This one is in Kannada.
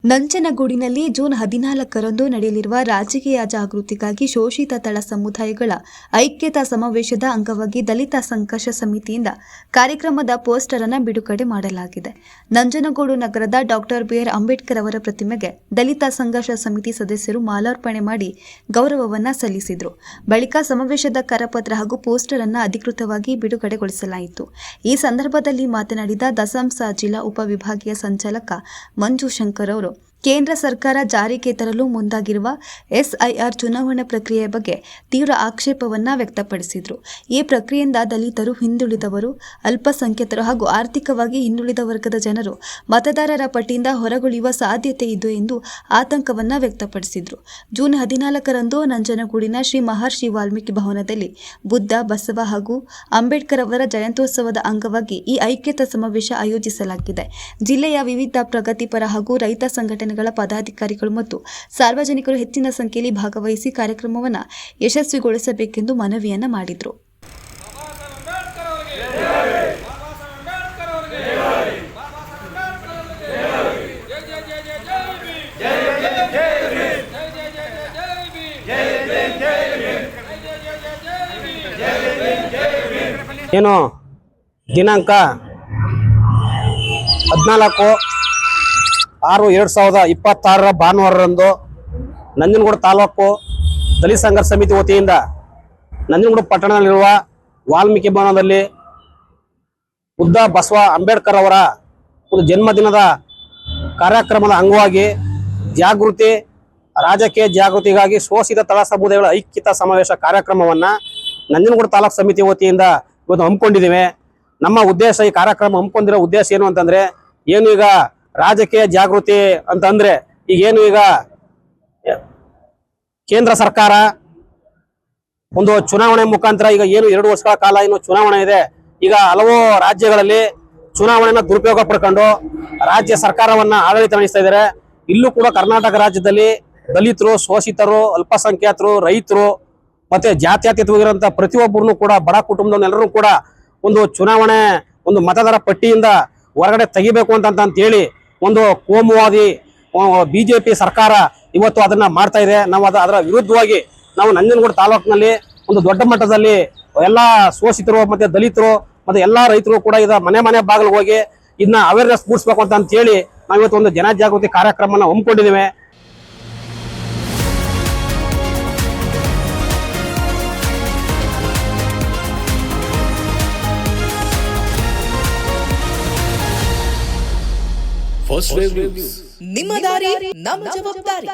ನಂಜನಗೂಡಿನಲ್ಲಿ ಜೂನ್ 14ರಂದು ನಡೆಯಲಿರುವ ರಾಜಕೀಯ ಜಾಗೃತಿಗಾಗಿ ಶೋಷಿತ ತಳ ಸಮುದಾಯಗಳ ಐಕ್ಯತಾ ಸಮಾವೇಶದ ಅಂಗವಾಗಿ ದಲಿತ ಸಂಘರ್ಷ ಸಮಿತಿಯಿಂದ ಕಾರ್ಯಕ್ರಮದ ಪೋಸ್ಟರ್ ಅನ್ನು ಬಿಡುಗಡೆ ಮಾಡಲಾಗಿದೆ. ನಂಜನಗೂಡು ನಗರದ ಡಾಕ್ಟರ್ ಬಿ.ಆರ್. ಅಂಬೇಡ್ಕರ್ ಅವರ ಪ್ರತಿಮೆಗೆ ದಲಿತ ಸಂಘರ್ಷ ಸಮಿತಿ ಸದಸ್ಯರು ಮಾಲಾರ್ಪಣೆ ಮಾಡಿ ಗೌರವವನ್ನು ಸಲ್ಲಿಸಿದರು. ಬಳಿಕ ಸಮಾವೇಶದ ಕರಪತ್ರ ಹಾಗೂ ಪೋಸ್ಟರ್ ಅನ್ನು ಅಧಿಕೃತವಾಗಿ ಬಿಡುಗಡೆಗೊಳಿಸಲಾಯಿತು. ಈ ಸಂದರ್ಭದಲ್ಲಿ ಮಾತನಾಡಿದ ದಸಂಸ ಜಿಲ್ಲಾ ಉಪವಿಭಾಗೀಯ ಸಂಚಾಲಕ ಮಂಜು ಶಂಕರ್ ಅವರು ಕೇಂದ್ರ ಸರ್ಕಾರ ಜಾರಿಗೆ ತರಲು ಮುಂದಾಗಿರುವ ಎಸ್ಐಆರ್ ಚುನಾವಣಾ ಪ್ರಕ್ರಿಯೆಯ ಬಗ್ಗೆ ತೀವ್ರ ಆಕ್ಷೇಪವನ್ನು ವ್ಯಕ್ತಪಡಿಸಿದರು. ಈ ಪ್ರಕ್ರಿಯೆಯಿಂದ ದಲಿತರು, ಹಿಂದುಳಿದವರು, ಅಲ್ಪಸಂಖ್ಯಾತರು ಹಾಗೂ ಆರ್ಥಿಕವಾಗಿ ಹಿಂದುಳಿದ ವರ್ಗದ ಜನರು ಮತದಾರರ ಪಟ್ಟಿಯಿಂದ ಹೊರಗುಳಿಯುವ ಸಾಧ್ಯತೆ ಇದೆ ಎಂದು ಆತಂಕವನ್ನು ವ್ಯಕ್ತಪಡಿಸಿದರು. ಜೂನ್ 14ರಂದು ನಂಜನಗೂಡಿನ ಶ್ರೀ ಮಹರ್ಷಿ ವಾಲ್ಮೀಕಿ ಭವನದಲ್ಲಿ ಬುದ್ಧ, ಬಸವ ಹಾಗೂ ಅಂಬೇಡ್ಕರ್ ಅವರ ಜಯಂತ್ಯೋತ್ಸವದ ಅಂಗವಾಗಿ ಈ ಐಕ್ಯತಾ ಸಮಾವೇಶ ಆಯೋಜಿಸಲಾಗಿದೆ. ಜಿಲ್ಲೆಯ ವಿವಿಧ ಪ್ರಗತಿಪರ ಹಾಗೂ ರೈತ ಸಂಘಟನೆಗಳ ಪದಾಧಿಕಾರಿಗಳು ಮತ್ತು ಸಾರ್ವಜನಿಕರು ಹೆಚ್ಚಿನ ಸಂಖ್ಯೆಯಲ್ಲಿ ಭಾಗವಹಿಸಿ ಕಾರ್ಯಕ್ರಮವನ್ನು ಯಶಸ್ವಿಗೊಳಿಸಬೇಕೆಂದು ಮನವಿಯನ್ನು ಮಾಡಿದರು. ಏನು ದಿನಾಂಕ 14/6/2026 ಭಾನುವಾರರಂದು ನಂಜನಗೂಡು ತಾಲೂಕು ದಲಿತ ಸಂಘರ್ಷ ಸಮಿತಿ ವತಿಯಿಂದ ನಂಜನಗೂಡು ಪಟ್ಟಣದಲ್ಲಿರುವ ವಾಲ್ಮೀಕಿ ಭವನದಲ್ಲಿ ಬುದ್ಧ, ಬಸವ, ಅಂಬೇಡ್ಕರ್ ಅವರ ಒಂದು ಜನ್ಮದಿನದ ಕಾರ್ಯಕ್ರಮದ ಅಂಗವಾಗಿ ರಾಜಕೀಯ ಜಾಗೃತಿಗಾಗಿ ಶೋಷಿತ ತಳ ಸಮುದಾಯಗಳ ಐಕ್ಯತಾ ಸಮಾವೇಶ ಕಾರ್ಯಕ್ರಮವನ್ನು ನಂಜನಗೂಡು ತಾಲೂಕು ಸಮಿತಿ ವತಿಯಿಂದ ಇವತ್ತು ಹಮ್ಮಿಕೊಂಡಿದ್ದೇವೆ. ನಮ್ಮ ಉದ್ದೇಶ, ಈ ಕಾರ್ಯಕ್ರಮ ಹಮ್ಮಿಕೊಂಡಿರೋ ಉದ್ದೇಶ ಏನು ಅಂತಂದರೆ, ಏನು ಈಗ ರಾಜಕೀಯ ಜಾಗೃತಿ ಅಂತಂದರೆ ಈಗೇನು ಈಗ ಕೇಂದ್ರ ಸರ್ಕಾರ ಒಂದು ಚುನಾವಣೆ ಮುಖಾಂತರ ಈಗ ಏನು 2 ವರ್ಷಗಳ ಕಾಲ ಏನು ಚುನಾವಣೆ ಇದೆ, ಈಗ ಹಲವು ರಾಜ್ಯಗಳಲ್ಲಿ ಚುನಾವಣೆಯನ್ನು ದುರುಪಯೋಗ ಪಡ್ಕೊಂಡು ರಾಜ್ಯ ಸರ್ಕಾರವನ್ನು ಆಡಳಿತ ನಡೆಸ್ತಾ ಇದ್ದಾರೆ. ಇಲ್ಲೂ ಕೂಡ ಕರ್ನಾಟಕ ರಾಜ್ಯದಲ್ಲಿ ದಲಿತರು, ಶೋಷಿತರು, ಅಲ್ಪಸಂಖ್ಯಾತರು, ರೈತರು ಮತ್ತೆ ಜಾತ್ಯತೀತವಾಗಿರುವಂಥ ಪ್ರತಿಯೊಬ್ಬರನ್ನು ಕೂಡ ಬಡ ಕುಟುಂಬದವನ್ನೆಲ್ಲರೂ ಕೂಡ ಒಂದು ಚುನಾವಣೆ ಒಂದು ಮತದಾರ ಪಟ್ಟಿಯಿಂದ ಹೊರಗಡೆ ತೆಗಿಬೇಕು ಅಂತ ಹೇಳಿ ಒಂದು ಕೋಮುವಾದಿ ಬಿಜೆಪಿ ಸರ್ಕಾರ ಇವತ್ತು ಅದನ್ನ ಮಾಡ್ತಾ ಇದೆ. ನಾವು ಅದರ ವಿರುದ್ಧವಾಗಿ ನಾವು ನಂಜನಗೂಡು ತಾಲೂಕಿನಲ್ಲಿ ಒಂದು ದೊಡ್ಡ ಮಟ್ಟದಲ್ಲಿ ಎಲ್ಲ ಶೋಷಿತರು ಮತ್ತೆ ದಲಿತರು ಮತ್ತೆ ಎಲ್ಲಾ ರೈತರು ಕೂಡ ಇದ ಮನೆ ಬಾಗಿಲು ಹೋಗಿ ಇದನ್ನ ಅವೇರ್ನೆಸ್ ಮೂಡಿಸ್ಬೇಕು ಅಂತ ಹೇಳಿ ನಾವು ಇವತ್ತು ಒಂದು ಜನಜಾಗೃತಿ ಕಾರ್ಯಕ್ರಮನ ಹಮ್ಮಿಕೊಂಡಿದ್ದೇವೆ. ನಿಮ್ಮ ದಾರಿ ನಮ್ಮ ಜವಾಬ್ದಾರಿ.